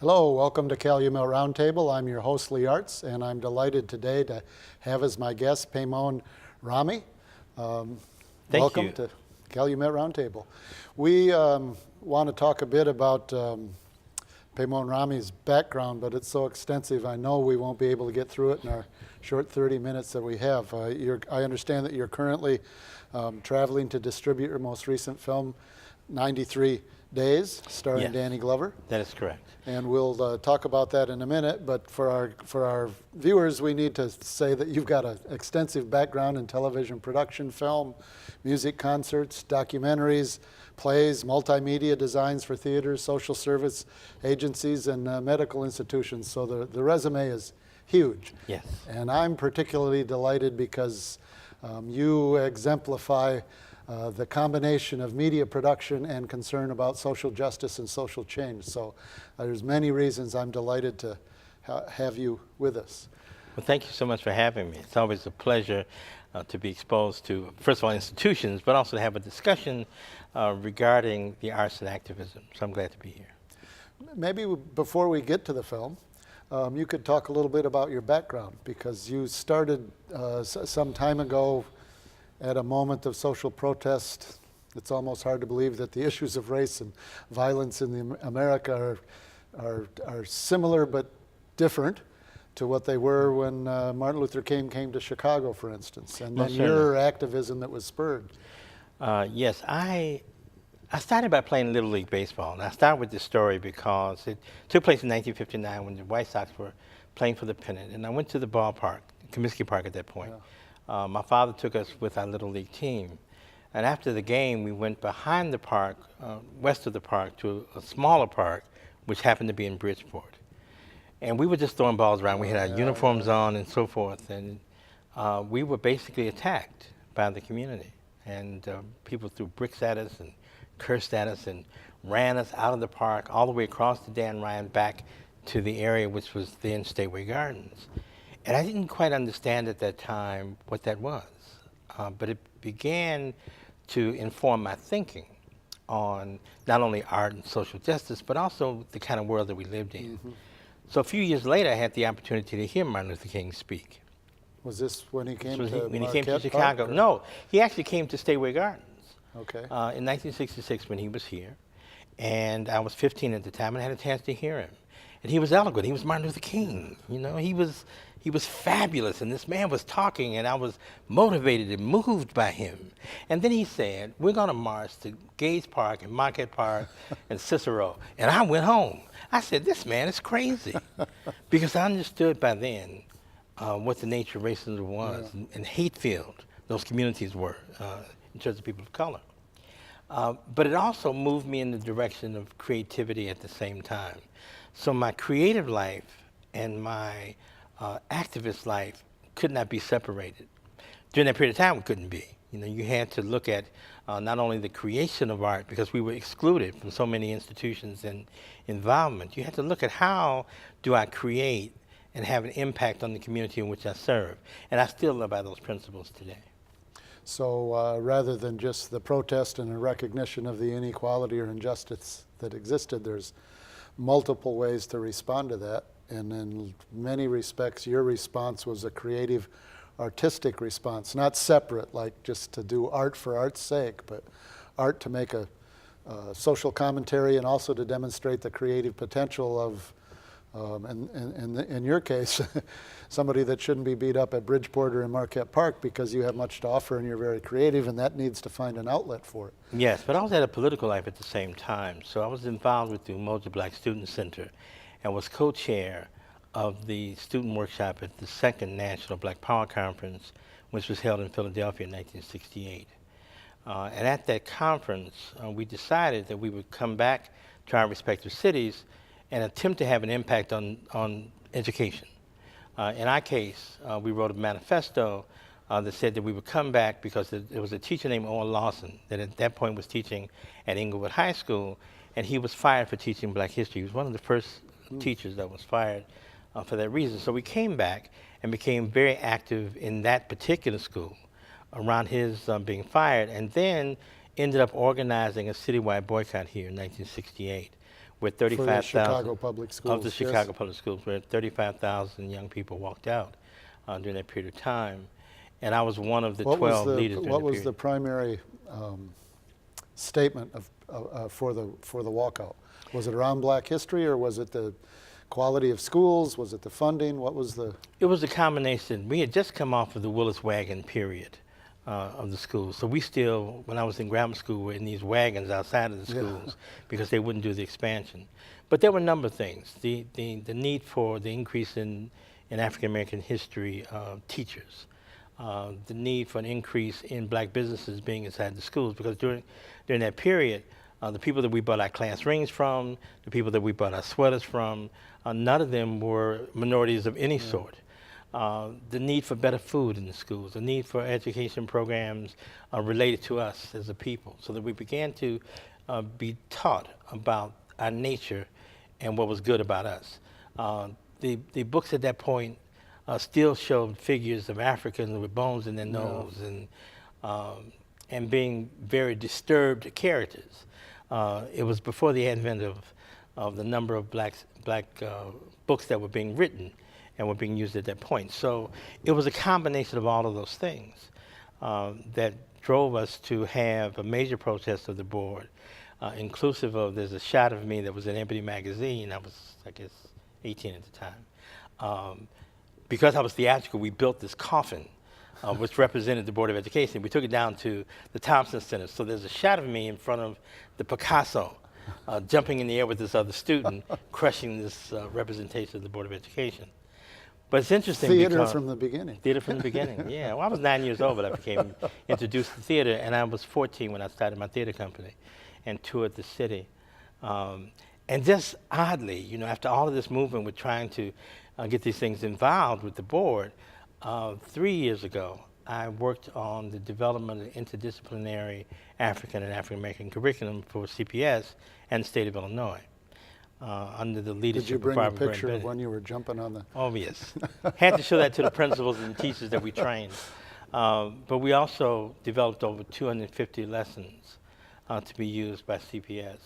Hello, welcome to Calumet Roundtable. I'm your host, Lee Arts, and I'm delighted today to have as my guest Pemon Rami. Welcome you. to Calumet Roundtable. We want to talk a bit about Pemon Rami's background, but it's so extensive I know we won't be able to get through it in our short 30 minutes that we have. I understand that you're currently traveling to distribute your most recent film, 93 Days, starring Yes. Danny Glover. That is correct. And we'll talk about that in a minute, but for our viewers, we need to say that you've got an extensive background in television production, film, music, concerts, documentaries, plays, multimedia designs for theaters, social service agencies, and medical institutions. So the resume is huge. Yes. And I'm particularly delighted because you exemplify the combination of media production and concern about social justice and social change. So there's many reasons I'm delighted to have you with us. Well, thank you so much for having me. It's always a pleasure to be exposed to, first of all, institutions, but also to have a discussion regarding the arts and activism. So I'm glad to be here. Maybe before we get to the film, you could talk a little bit about your background, because you started some time ago at a moment of social protest. It's almost hard to believe that the issues of race and violence in America are similar but different to what they were when Martin Luther King came to Chicago, for instance, and then your activism that was spurred. Yes, I started by playing Little League Baseball. And I start with this story because it took place in 1959 when the White Sox were playing for the pennant. And I went to the ballpark, Comiskey Park at that point. Yeah. My father took us with our Little League team. And after the game, we went behind the park, west of the park, to a smaller park, which happened to be in Bridgeport. And we were just throwing balls around. We had our uniforms on and so forth. And we were basically attacked by the community. And people threw bricks at us and cursed at us and ran us out of the park all the way across the Dan Ryan back to the area which was then Stateway Gardens. And I didn't quite understand at that time what that was, but it began to inform my thinking on not only art and social justice, but also the kind of world that we lived in. Mm-hmm. So a few years later, I had the opportunity to hear Martin Luther King speak. Was this when he came when he came to Chicago? No, he actually came to Stateway Gardens. Okay. In 1966 when he was here, and I was 15 at the time, and I had a chance to hear him. And he was eloquent. He was Martin Luther King. You know, he was fabulous, and this man was talking, and I was motivated and moved by him. And then he said, we're going to march to Gates Park and Marquette Park and Cicero. And I went home. I said, this man is crazy. Because I understood by then what the nature of racism was and hate-filled those communities were in terms of people of color. But it also moved me in the direction of creativity at the same time. So my creative life and my activist life could not be separated. During that period of time, it couldn't be. You know, you had to look at not only the creation of art, because we were excluded from so many institutions and involvement. You had to look at how do I create and have an impact on the community in which I serve. And I still live by those principles today. So rather than just the protest and a recognition of the inequality or injustice that existed, there's multiple ways to respond to that. And in many respects, your response was a creative, artistic response, not separate, like just to do art for art's sake, but art to make a social commentary and also to demonstrate the creative potential of, in your case, somebody that shouldn't be beat up at Bridgeport or in Marquette Park because you have much to offer and you're very creative, and that needs to find an outlet for it. Yes, but I also had a political life at the same time. So I was involved with the Umoja Black Student Center and was co-chair of the student workshop at the second National Black Power Conference, which was held in Philadelphia in 1968. And at that conference, we decided that we would come back to our respective cities and attempt to have an impact on education. In our case, we wrote a manifesto that said that we would come back because there was a teacher named Owen Lawson that at that point was teaching at Inglewood High School, and he was fired for teaching black history. He was one of the first teachers that was fired for that reason. So we came back and became very active in that particular school around his being fired, and then ended up organizing a citywide boycott here in 1968, with For the 35,000 Chicago Public Schools. of the yes. Chicago Public Schools, where 35,000 young people walked out during that period of time, and I was one of the 12 leaders during What that was period. the primary statement for the walkout? Was it around Black history, or was it the quality of schools? Was it the funding? What was the? It was a combination. We had just come off of the Willis wagon period of the schools. So we still, when I was in grammar school, were in these wagons outside of the schools because they wouldn't do the expansion. But there were a number of things. The need for the increase in African American history teachers. The need for an increase in black businesses being inside the schools, because during that period, the people that we bought our class rings from, the people that we bought our sweaters from, none of them were minorities of any sort. The need for better food in the schools, the need for education programs related to us as a people, so that we began to be taught about our nature and what was good about us. The books at that point still showed figures of Africans with bones in their nose and being very disturbed characters. It was before the advent of the number of black books that were being written and were being used at that point. So it was a combination of all of those things that drove us to have a major protest of the board, inclusive of, there's a shot of me that was in Ebony magazine. I was, I guess, 18 at the time. Because I was theatrical, we built this coffin, which represented the Board of Education. We took it down to the Thompson Center. So there's a shot of me in front of the Picasso, jumping in the air with this other student, crushing this representation of the Board of Education. But it's interesting Theater because from the beginning. Theater from the beginning, yeah. Well, I was 9 years old when I became introduced to theater, and I was 14 when I started my theater company and toured the city. And just oddly, you know, after all of this movement with trying to get these things involved with the board, 3 years ago, I worked on the development of interdisciplinary African and African American curriculum for CPS and the state of Illinois, under the leadership Did you of bring a Barbara picture Brennan of when you were jumping on the? Oh, yes. Had to show that to the principals and teachers that we trained. But we also developed over 250 lessons to be used by CPS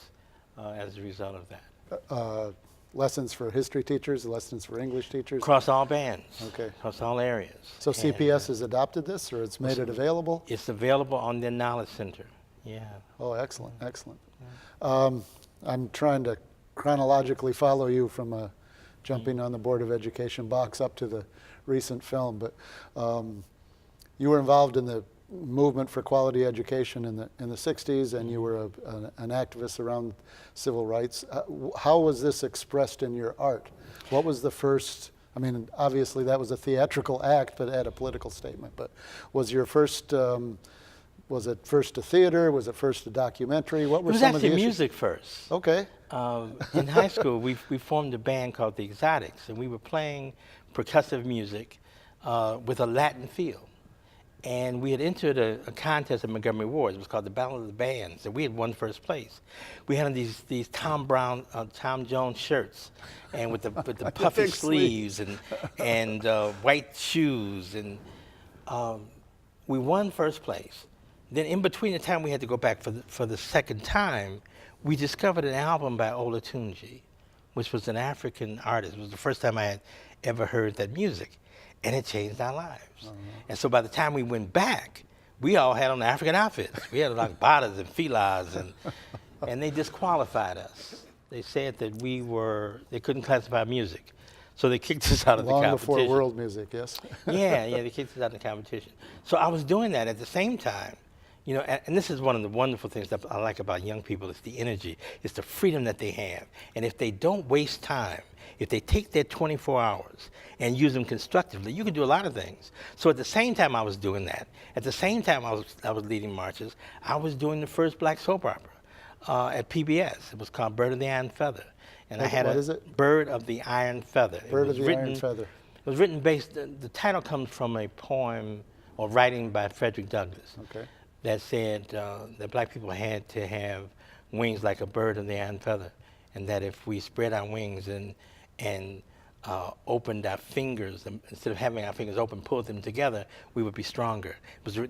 as a result of that. Lessons for history teachers, lessons for English teachers? Across all bands. Okay. Across all areas. So And, CPS has adopted this, or it's made it available? It's available on their Knowledge Center. Yeah. Oh, excellent, excellent. I'm trying to chronologically follow you from jumping on the Board of Education box up to the recent film, but you were involved in the movement for quality education in the 60s, and you were an activist around civil rights. How was this expressed in your art? What was the first, I mean, obviously that was a theatrical act, but it had a political statement, but was your first, was it first a theater? Was it first a documentary? What were some of the issues? It was actually music first. Okay. In high school, we formed a band called the Exotics, and we were playing percussive music with a Latin feel. And we had entered a contest at Montgomery Ward. It was called the Battle of the Bands, and we had won first place. We had on these Tom Jones shirts, and with the puffy big sleeves and white shoes, and we won first place. Then in between the time we had to go back for the second time, we discovered an album by Olatunji, which was an African artist. It was the first time I had ever heard that music, and it changed our lives. And so by the time we went back, we all had on African outfits. We had like batas and filas, and they disqualified us. They said that they couldn't classify music. So they kicked us out of the competition. Long before world music, yes? Yeah, they kicked us out of the competition. So I was doing that at the same time. You know, and this is one of the wonderful things that I like about young people. It's the energy. It's the freedom that they have. And if they don't waste time, if they take their 24 hours and use them constructively, you can do a lot of things. So at the same time I was doing that, at the same time I was leading marches, I was doing the first black soap opera at PBS. It was called Bird of the Iron Feather. And I had what is it? Bird of the Iron Feather. Bird of the Iron Feather. It was written the title comes from a poem or writing by Frederick Douglass. Okay. That said that black people had to have wings like a bird of the iron feather, and that if we spread our wings and opened our fingers, and instead of having our fingers open, pulled them together, we would be stronger.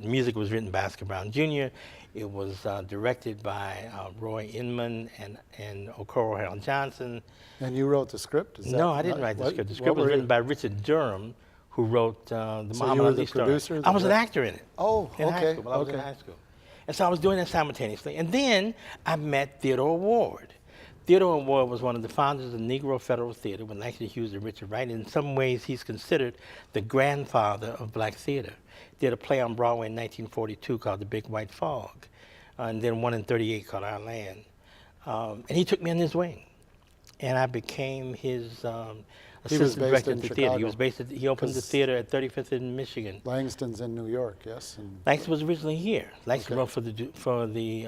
Music was written by Oscar Brown Jr. It was directed by Roy Inman and Okoro Harold Johnson. And you wrote the script? No, I didn't write the script. The script was written by Richard Durham, who wrote the Muhammad Ali story. Producer? I was an actor in it. Oh, in high okay. school, while I was in high school. And so I was doing that simultaneously. And then I met Theodore Ward. Theodore Ward was one of the founders of Negro Federal Theater when Langston Hughes and Richard Wright. In some ways, he's considered the grandfather of black theater. Did a play on Broadway in 1942 called The Big White Fog, and then one in 38 called Our Land. And he took me in his wing. And I became his assistant director at the theater. He opened the theater at 35th in Michigan. Langston's in New York, yes? And Langston was originally here. Langston wrote for the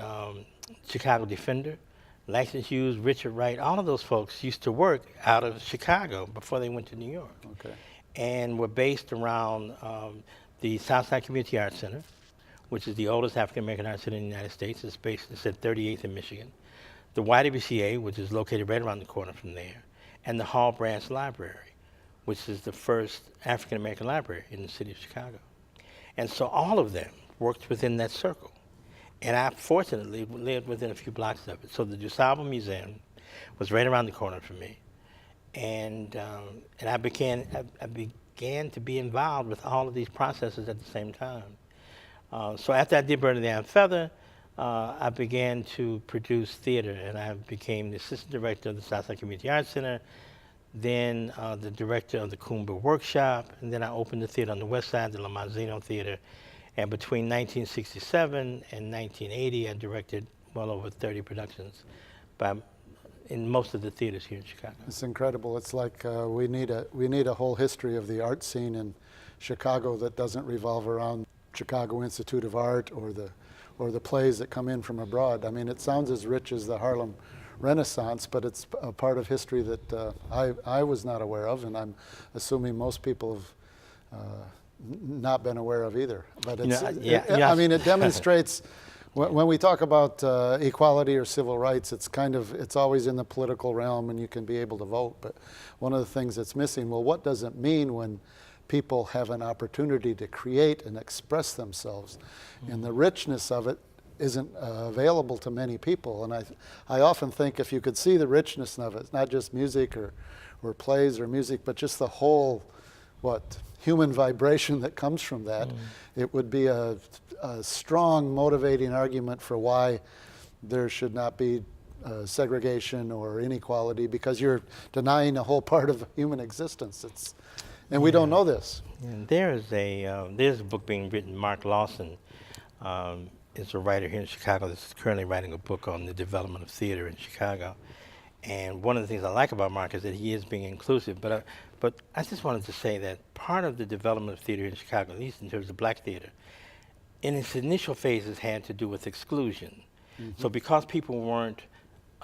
Chicago Defender. Langston Hughes, Richard Wright, all of those folks used to work out of Chicago before they went to New York. Okay. And were based around the Southside Community Arts Center, which is the oldest African American arts center in the United States. It's at 38th in Michigan. The YWCA, which is located right around the corner from there, and the Hall Branch Library, which is the first African American library in the city of Chicago. And so all of them worked within that circle. And I fortunately lived within a few blocks of it. So the DuSable Museum was right around the corner from me. And I began to be involved with all of these processes at the same time. So after I did Bird of the Iron Feather, I began to produce theater, and I became the assistant director of the Southside Community Arts Center, then the director of the Coomber Workshop, and then I opened the theater on the west side, the La Mazzino Theater. And between 1967 and 1980, I directed well over 30 productions in most of the theaters here in Chicago. it's incredible. It's like we need a whole history of the art scene in Chicago that doesn't revolve around Chicago Institute of Art or the plays that come in from abroad. I mean, it sounds as rich as the Harlem Renaissance, but it's a part of history that I was not aware of, and I'm assuming most people have not been aware of either. But it's, I mean, it demonstrates, when we talk about equality or civil rights, it's always in the political realm and you can be able to vote. But one of the things that's missing, well, what does it mean when people have an opportunity to create and express themselves? And the richness of it isn't available to many people. And I often think if you could see the richness of it, not just music or plays or music, but just the whole, human vibration that comes from that, it would be a strong motivating argument for why there should not be segregation or inequality, because you're denying a whole part of human existence. And we don't know this. And there's a book being written. Mark Lawson is a writer here in Chicago that's currently writing a book on the development of theater in Chicago. And one of the things I like about Mark is that he is being inclusive. But I just wanted to say that part of the development of theater in Chicago, at least in terms of black theater, in its initial phases had to do with exclusion. So because people weren't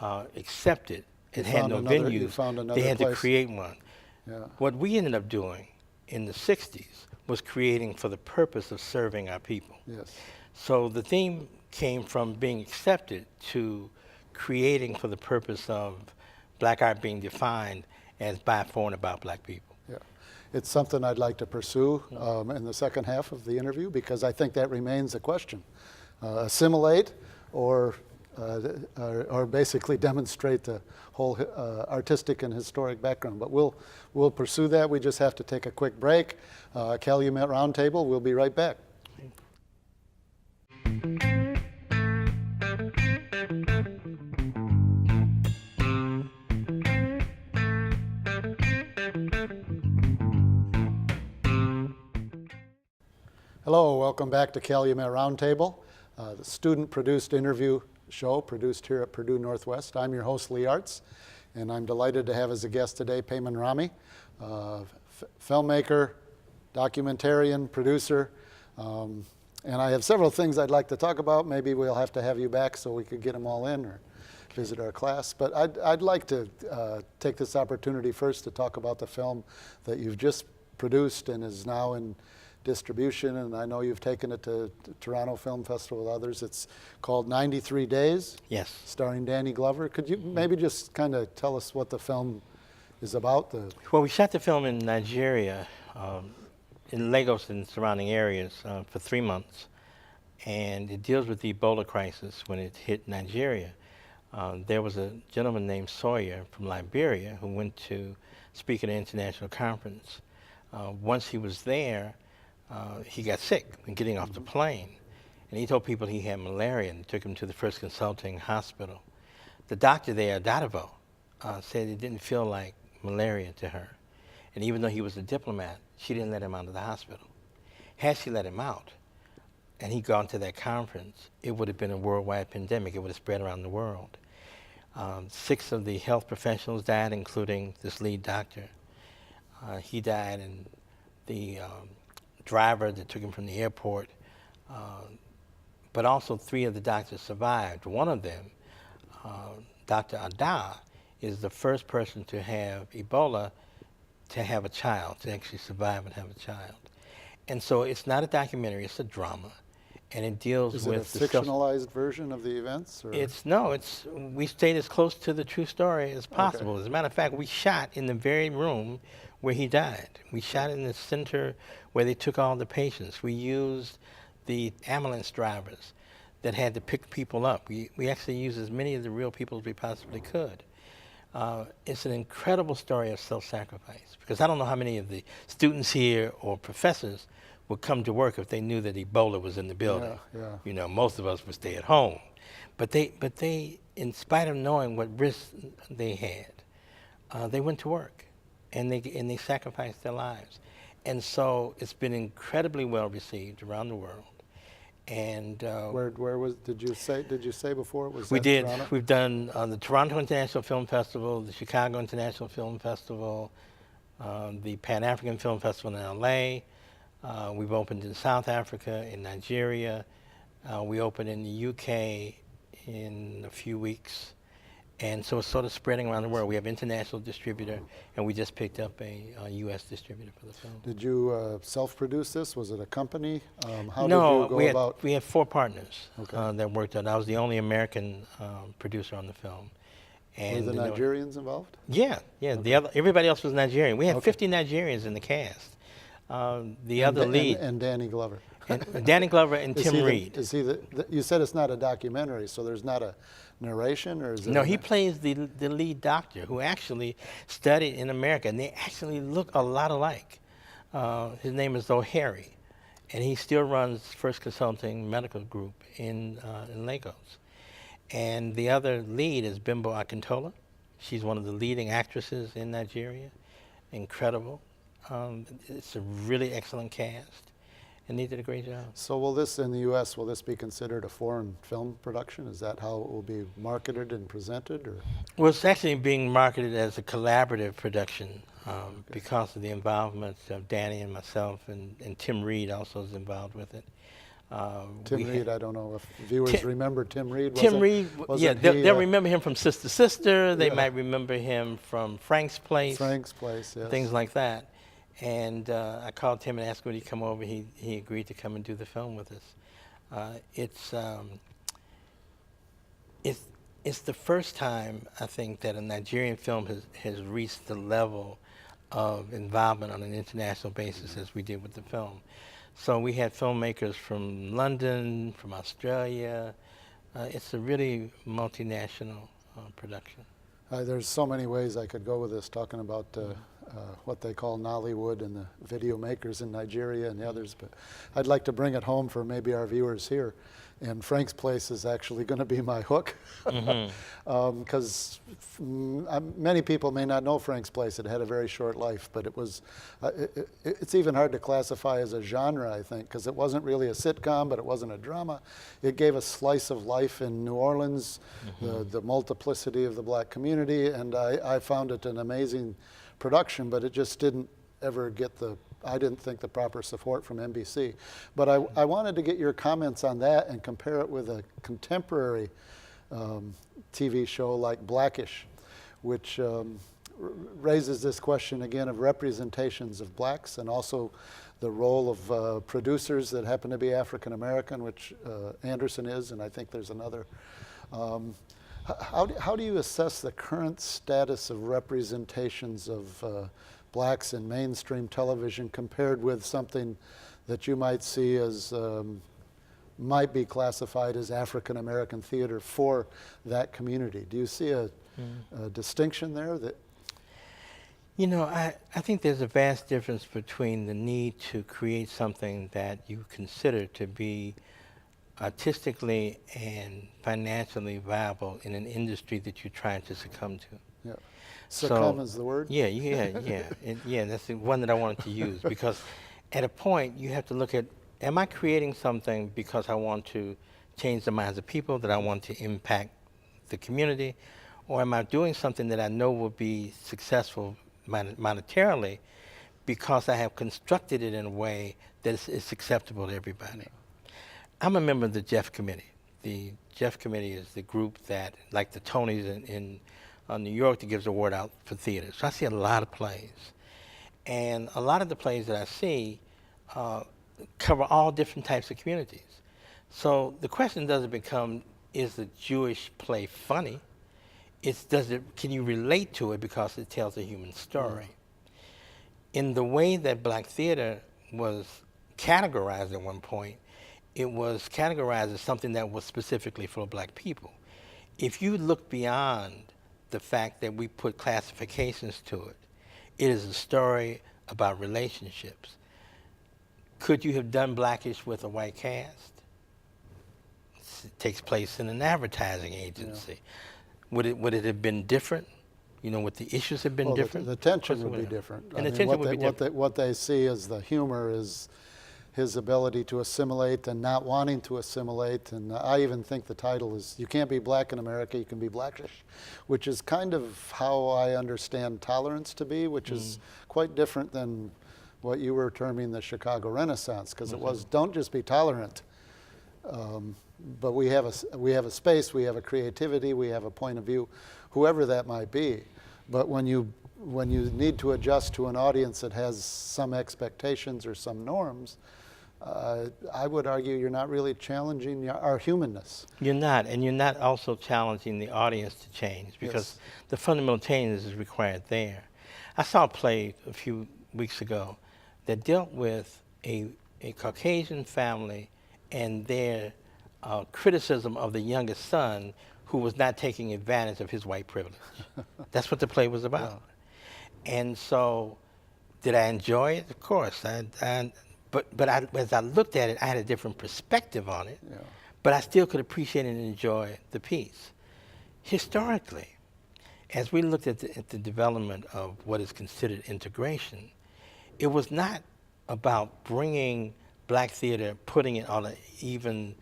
accepted and had no venues, they had to create one. Yeah. What we ended up doing in the 60s was creating for the purpose of serving our people. Yes. So the theme came from being accepted to creating for the purpose of black art being defined as by, for, and about black people. Yeah. It's something I'd like to pursue in the second half of the interview, because I think that remains a question. Assimilate or basically demonstrate the whole artistic and historic background. But we'll pursue that. We just have to take a quick break. Calumet Roundtable, we'll be right back. Hello, welcome back to Calumet Roundtable, the student-produced interview show produced here at Purdue Northwest. I'm your host, Lee Arts, and I'm delighted to have as a guest today Pemon Rami, filmmaker, documentarian, producer, and I have several things I'd like to talk about. Maybe we'll have to have you back so we could get them all in or visit our class. But I'd like to take this opportunity first to talk about the film that you've just produced and is now in distribution, and I know you've taken it to Toronto Film Festival with others. It's called 93 Days. Yes. Starring Danny Glover. Could you maybe just kind of tell us what the film is about the. Well, we shot the film in Nigeria, in Lagos and surrounding areas for 3 months. And it deals with the Ebola crisis when it hit Nigeria. There was a gentleman named Sawyer from Liberia who went to speak at an international conference. Once he was there, he got sick when getting off the plane. And he told people he had malaria and took him to the First Consulting Hospital. The doctor there, Dadavo, said it didn't feel like malaria to her. And even though he was a diplomat, she didn't let him out of the hospital. Had she let him out, and he'd gone to that conference, it would have been a worldwide pandemic. It would have spread around the world. 6 of the health professionals died, including this lead doctor. He died, and the driver that took him from the airport, but also 3 of the doctors survived. One of them, Dr. Ada, is the first person to have Ebola to have a child, to actually survive and have a child. And so it's not a documentary, it's a drama. And it deals Is with it a fictionalized version of the events? Or? We stayed as close to the true story as possible. Okay. As a matter of fact, we shot in the very room where he died. We shot in the center where they took all the patients. We used the ambulance drivers that had to pick people up. We actually used as many of the real people as we possibly could. It's an incredible story of self-sacrifice, because I don't know how many of the students here or professors would come to work if they knew that Ebola was in the building. Yeah. You know, most of us would stay at home. But they, in spite of knowing what risks they had, they went to work, and they sacrificed their lives. And so it's been incredibly well received around the world. And where was? Did you say before it was? We did. Toronto? We've done the Toronto International Film Festival, the Chicago International Film Festival, the Pan African Film Festival in L.A. We've opened in South Africa, in Nigeria. We open in the UK in a few weeks. And so it's sort of spreading around the world. We have international distributor, and we just picked up a US distributor for the film. Did you self-produce this? Was it a company? How No, did you go about? we had 4 partners Okay. that worked on it. I was the only American producer on the film. And Were the Nigerians involved? Yeah. Everybody else was Nigerian. We had 50 Nigerians in the cast. The other lead. And Danny Glover. And Danny Glover and Tim Reed. Is he you said it's not a documentary, so there's not a narration, or is it? No, he plays the lead doctor who actually studied in America, and they actually look a lot alike. His name is O'Harry, and he still runs First Consulting Medical Group in Lagos. And the other lead is Bimbo Akintola. She's one of the leading actresses in Nigeria. Incredible. It's a really excellent cast, and they did a great job. So will this, in the U.S., will this be considered a foreign film production? Is that how it will be marketed and presented? Or? Well, it's actually being marketed as a collaborative production because of the involvement of Danny and myself, and Tim Reed also is involved with it. Tim Reed, I don't know if viewers remember Tim Reed. They'll remember him from Sister Sister. They might remember him from Frank's Place. Frank's Place, yes. Things like that. And I called him and asked would he come over. He agreed to come and do the film with us. It's the first time, I think, that a Nigerian film has reached the level of involvement on an international basis as we did with the film. So we had filmmakers from London, from Australia. It's a really multinational production. There's so many ways I could go with this, talking about what they call Nollywood and the video makers in Nigeria and the others, but I'd like to bring it home for maybe our viewers here. And Frank's Place is actually going to be my hook, because many people may not know Frank's Place. It had a very short life, but it was, it's even hard to classify as a genre, I think, because it wasn't really a sitcom, but it wasn't a drama. It gave a slice of life in New Orleans, the multiplicity of the black community, and I found it an amazing production, but it just didn't ever get I didn't think the proper support from NBC. But I wanted to get your comments on that and compare it with a contemporary TV show like Blackish, which raises this question again of representations of blacks, and also the role of producers that happen to be African American, which Anderson is, and I think there's another. How do you assess the current status of representations of blacks in mainstream television compared with something that you might see as might be classified as African American theater for that community? Do you see a distinction there? That I think there's a vast difference between the need to create something that you consider to be artistically and financially viable in an industry that you're trying to succumb to. yeah, succumb is the word. Yeah, yeah, that's the one that I wanted to use because at a point you have to look at, am I creating something because I want to change the minds of people, that I want to impact the community, or am I doing something that I know will be successful monetarily because I have constructed it in a way that is acceptable to everybody? I'm a member of the Jeff Committee. The Jeff Committee is the group that, like the Tonys in New York, that gives the award out for theater. So I see a lot of plays. And a lot of the plays that I see cover all different types of communities. So the question doesn't become, is the Jewish play funny? It's, can you relate to it because it tells a human story? In the way that black theater was categorized at one point, it was categorized as something that was specifically for black people. If you look beyond the fact that we put classifications to it, it is a story about relationships. Could you have done Blackish with a white cast? It takes place in an advertising agency. Yeah. Would it have been different? Would the issues have been different? The tension would be different. And the tension would be different. What they see as the humor is his ability to assimilate and not wanting to assimilate. And I even think the title is, you can't be black in America, you can be Blackish, which is kind of how I understand tolerance to be, which is quite different than what you were terming the Chicago Renaissance, because it was, don't just be tolerant, but we have a space, we have a creativity, we have a point of view, whoever that might be. But when you need to adjust to an audience that has some expectations or some norms, I would argue you're not really challenging our humanness. You're not, and you're not also challenging the audience to change, because the fundamental change is required there. I saw a play a few weeks ago that dealt with a Caucasian family and their criticism of the youngest son who was not taking advantage of his white privilege. That's what the play was about. Yeah. And so, did I enjoy it? Of course. But as I looked at it, I had a different perspective on it. Yeah. But I still could appreciate and enjoy the piece. Historically, as we looked at the development of what is considered integration, it was not about bringing black theater, putting it on an even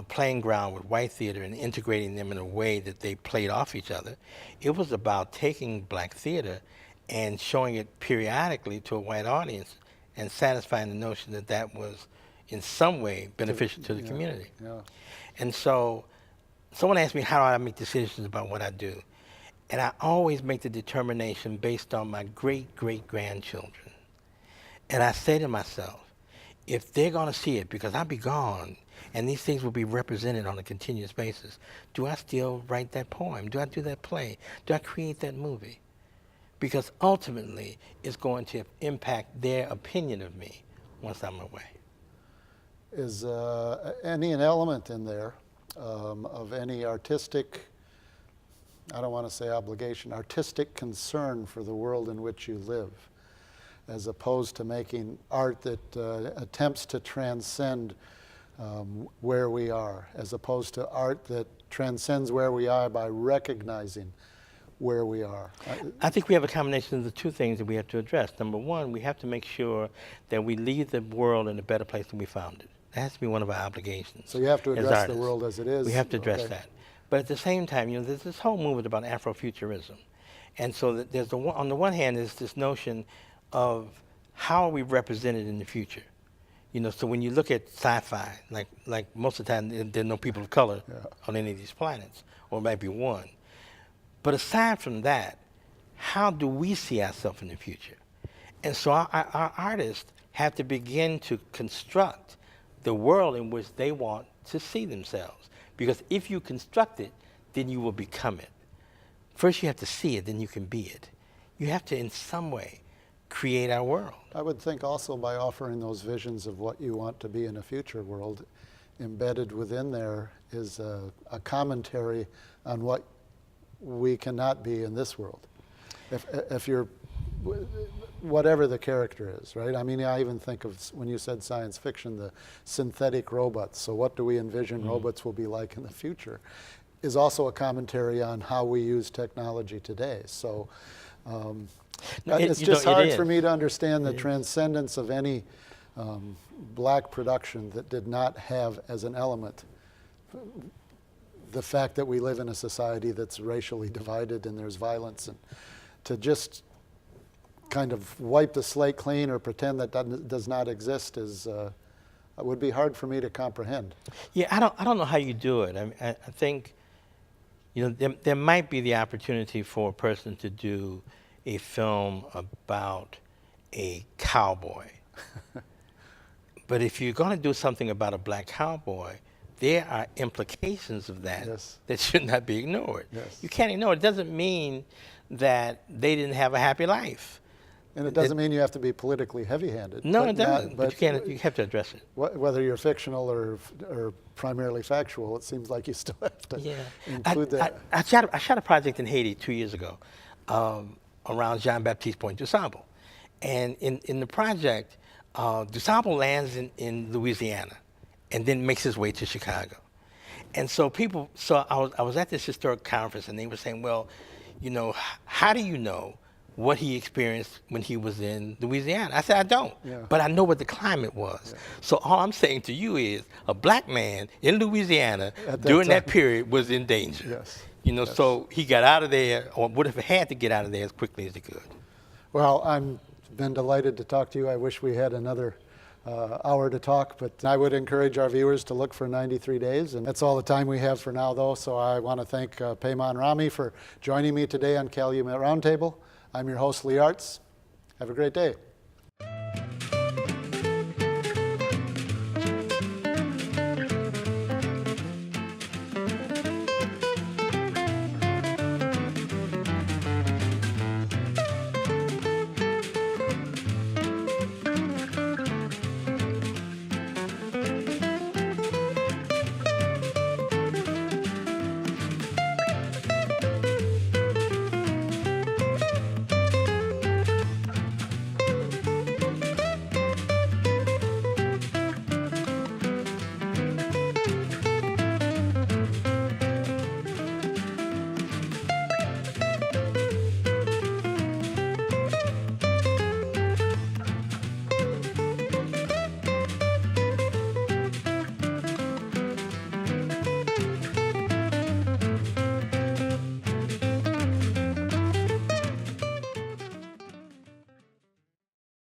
playing ground with white theater and integrating them in a way that they played off each other. It was about taking black theater and showing it periodically to a white audience and satisfying the notion that that was in some way beneficial to the community. Yeah. And so someone asked me how do I make decisions about what I do. And I always make the determination based on my great-great-grandchildren. And I say to myself, if they're going to see it, because I'll be gone, and these things will be represented on a continuous basis, do I still write that poem? Do I do that play? Do I create that movie? Because ultimately, it's going to impact their opinion of me once I'm away. Is any an element in there of any artistic, I don't want to say obligation, artistic concern for the world in which you live, as opposed to making art that attempts to transcend where we are, as opposed to art that transcends where we are by recognizing where we are? I think we have a combination of the two things that we have to address. Number one, we have to make sure that we leave the world in a better place than we found it. That has to be one of our obligations. So you have to address the world as it is. We have to address that. But at the same time, there's this whole movement about Afrofuturism. And so there's on the one hand, there's this notion of how are we represented in the future? So when you look at sci-fi, like most of the time, there are no people of color on any of these planets, or maybe one. But aside from that, how do we see ourselves in the future? And so our artists have to begin to construct the world in which they want to see themselves. Because if you construct it, then you will become it. First you have to see it, then you can be it. You have to, in some way, create our world. I would think also by offering those visions of what you want to be in a future world, embedded within there is a commentary on what we cannot be in this world. If you're, whatever the character is, right? I mean, I even think of, when you said science fiction, the synthetic robots. So what do we envision robots will be like in the future is also a commentary on how we use technology today. So it's just hard for me to understand the transcendence of any black production that did not have as an element the fact that we live in a society that's racially divided and there's violence, and to just kind of wipe the slate clean or pretend that does not exist is would be hard for me to comprehend. Yeah, I don't know how you do it. I think, you know, there might be the opportunity for a person to do a film about a cowboy. But if you're going to do something about a black cowboy, there are implications of that that should not be ignored. You can't ignore it. It doesn't mean that they didn't have a happy life. And it doesn't mean you have to be politically heavy-handed. No, it doesn't. But you have to address it. Whether you're fictional or primarily factual, it seems like you still have to include that. I shot a project in Haiti 2 years ago around Jean-Baptiste Point du Sable. And in the project, du Sable lands in Louisiana and then makes his way to Chicago. And so I was at this historic conference, and they were saying, well, you know, how do you know what he experienced when he was in Louisiana? I said, I don't, but I know what the climate was. So all I'm saying to you is a black man in Louisiana during that period was in danger. You know, so he got out of there, or would have had to get out of there as quickly as he could. Well, I've been delighted to talk to you. I wish we had another hour to talk, but I would encourage our viewers to look for 93 Days, and that's all the time we have for now, though. So I want to thank Pemon Rami for joining me today on Calumet Roundtable. I'm your host, Lee Arts. Have a great day.